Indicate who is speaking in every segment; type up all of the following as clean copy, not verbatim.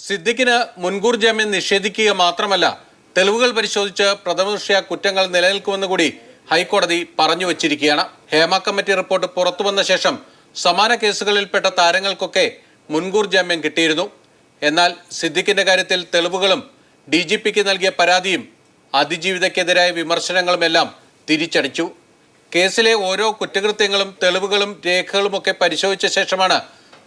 Speaker 1: സിദ്ദിഖിന് മുൻകൂർ ജാമ്യം നിഷേധിക്കുക മാത്രമല്ല, തെളിവുകൾ പരിശോധിച്ച് പ്രഥമദൃഷ്ട്യാ കുറ്റങ്ങൾ നിലനിൽക്കുമെന്ന് കൂടി ഹൈക്കോടതി പറഞ്ഞു വച്ചിരിക്കുകയാണ്. ഹേമ കമ്മിറ്റി റിപ്പോർട്ട് പുറത്തു വന്ന ശേഷം സമാന കേസുകളിൽപ്പെട്ട താരങ്ങൾക്കൊക്കെ മുൻകൂർ ജാമ്യം കിട്ടിയിരുന്നു. എന്നാൽ സിദ്ദിഖിന്റെ കാര്യത്തിൽ തെളിവുകളും DGPക്ക് നൽകിയ പരാതിയും അതിജീവിതയ്ക്കെതിരായ വിമർശനങ്ങളുമെല്ലാം തിരിച്ചടിച്ചു. കേസിലെ ഓരോ കുറ്റകൃത്യങ്ങളും തെളിവുകളും രേഖകളുമൊക്കെ പരിശോധിച്ച ശേഷമാണ്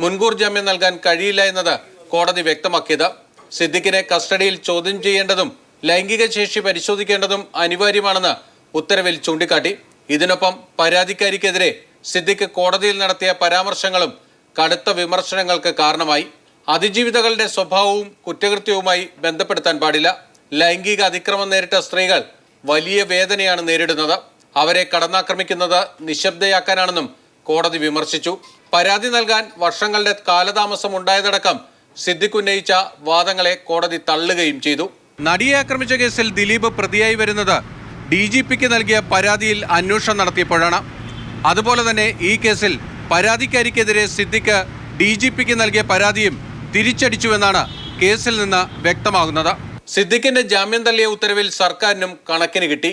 Speaker 1: മുൻകൂർ ജാമ്യം നൽകാൻ കഴിയില്ല എന്നത് കോടതി വ്യക്തമാക്കിയത്. സിദ്ദിഖിനെ കസ്റ്റഡിയിൽ ചോദ്യം ചെയ്യേണ്ടതും ലൈംഗിക ശേഷി പരിശോധിക്കേണ്ടതും അനിവാര്യമാണെന്ന് ഉത്തരവിൽ ചൂണ്ടിക്കാട്ടി. ഇതിനൊപ്പം പരാതിക്കാരിക്കെതിരെ സിദ്ദിഖ് കോടതിയിൽ നടത്തിയ പരാമർശങ്ങളും കടുത്ത വിമർശനങ്ങൾക്ക് കാരണമായി. അതിജീവിതകളുടെ സ്വഭാവവും കുറ്റകൃത്യവുമായി ബന്ധപ്പെടുത്താൻ പാടില്ല. ലൈംഗിക അതിക്രമം നേരിട്ട സ്ത്രീകൾ വലിയ വേദനയാണ് നേരിടുന്നത്. അവരെ കടന്നാക്രമിക്കുന്നത് നിശബ്ദയാക്കാനാണെന്നും കോടതി വിമർശിച്ചു. പരാതി നൽകാൻ വർഷങ്ങളുടെ കാലതാമസം ഉണ്ടായതടക്കം സിദ്ദിഖ് ഉന്നയിച്ച വാദങ്ങളെ കോടതി തള്ളുകയും ചെയ്തു. നടിയെ ആക്രമിച്ച കേസിൽ ദിലീപ് പ്രതിയായി വരുന്നത് DGPക്ക് നൽകിയ പരാതിയിൽ അന്വേഷണം നടത്തിയപ്പോഴാണ്. അതുപോലെ തന്നെ ഈ കേസിൽ പരാതിക്കാരിക്കെതിരെ സിദ്ദിഖ് DGPക്ക് നൽകിയ പരാതിയും തിരിച്ചടിച്ചുവെന്നാണ് കേസിൽ നിന്ന് വ്യക്തമാകുന്നത്. സിദ്ദിഖിന്റെ ജാമ്യം തള്ളിയ ഉത്തരവിൽ സർക്കാരിനും കണക്കിന് കിട്ടി.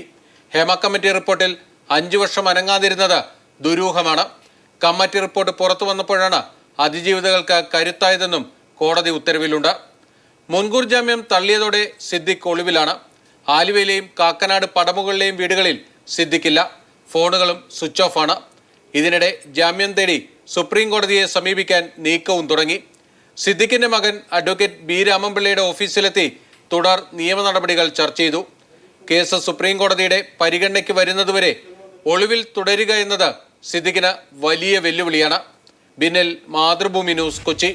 Speaker 1: ഹേമ കമ്മിറ്റി റിപ്പോർട്ടിൽ 5 വർഷം അനങ്ങാതിരുന്നത് ദുരൂഹമാണ്. കമ്മിറ്റി റിപ്പോർട്ട് പുറത്തു വന്നപ്പോഴാണ് അതിജീവിതകൾക്ക് കരുത്തായതെന്നും കോടതി ഉത്തരവിലുണ്ട്. മുൻകൂർ ജാമ്യം തള്ളിയതോടെ സിദ്ദിഖ് ഒളിവിലാണ്. ആലുവയിലെയും കാക്കനാട് പടമുകളിലെയും വീടുകളിൽ സിദ്ദിഖില്ല. ഫോണുകളും സ്വിച്ച് ഓഫ് ആണ്. ഇതിനിടെ ജാമ്യം തേടി സുപ്രീം കോടതിയെ സമീപിക്കാൻ നീക്കവും തുടങ്ങി. സിദ്ദിഖിന്റെ മകൻ അഡ്വക്കേറ്റ് B രാമൻപിള്ളയുടെ ഓഫീസിലെത്തി തുടർ നിയമ നടപടികൾ ചർച്ച ചെയ്തു. കേസ് സുപ്രീം കോടതിയുടെ പരിഗണനയ്ക്ക് വരുന്നതുവരെ ഒളിവിൽ തുടരുക എന്നത് സിദ്ദിഖിന് വലിയ വെല്ലുവിളിയാണ്. ബിനിൽ, മാതൃഭൂമി ന്യൂസ്, കൊച്ചി.